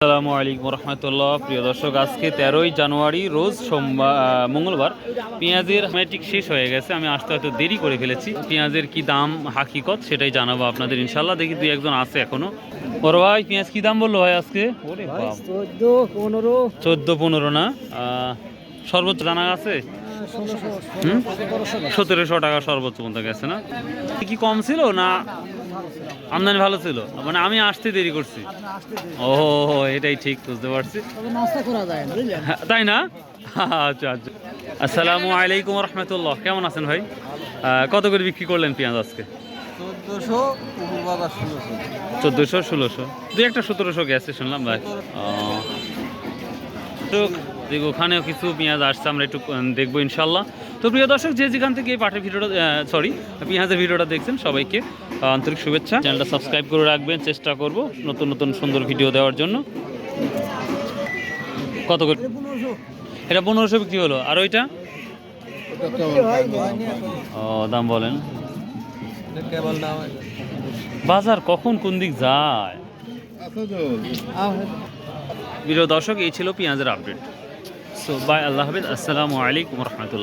আসসালামু আলাইকুম রহমতুল্লাহ। প্রিয় দর্শক, আজকে 13ই জানুয়ারি রোজ সোমবার মঙ্গলবার। পেঁয়াজের ম্যাটিক শেষ হয়ে গেছে, আমি আসতে হয়তো দেরি করে ফেলেছি। পেঁয়াজের কি দাম হাকিকত সেটাই জানাবো আপনাদের ইনশাল্লাহ। দেখি দুই একজন আছে এখনো। বড় ভাই, পেঁয়াজ কি দাম বললো ভাই আজকে? ওরে বাপ, 14-15 না? সর্বোচ্চ জানা আছে 1700 টাকা সর্বোচ্চ পর্যন্ত গেছে না? কি কম ছিল না আমদানি ভালো ছিল? মানে আমি আসতে দেরি করছি। ও, এটাই ঠিক, বুঝতে পারছি। তাই না? আচ্ছা আচ্ছা। আসসালামু আলাইকুম রহমতুল্লাহ। কেমন আছেন ভাই? কত করে বিক্রি করলেন পেঁয়াজ আজকে? 1400-1600, দুই একটা 1700 গেছে শুনলাম ভাই। ওখানেও কিছু পেঁয়াজ আসছে, আমরা একটু দেখবো ইনশাল্লাহ। তো প্রিয় দর্শক, যে যেখান থেকে এই পাটের ভিডিওটা পেঁয়াজের ভিডিওটা দেখছেন, সবাইকে আন্তরিক শুভেচ্ছা। চ্যানেলটা সাবস্ক্রাইব করে রাখবেন, চেষ্টা করব নতুন নতুন সুন্দর ভিডিও দেওয়ার জন্য। কত করে? এটা 1500 বিক্রি হলো। আর ওইটা? ও, দাম বলেন। বাজার কখন কোন দিক যায়। প্রিয় দর্শক, এই ছিল পেঁয়াজের আপডেট। সো বাই, আল্লাহ হাফেজ, আসসালামু আলাইকুম রহমতুল্লাহ।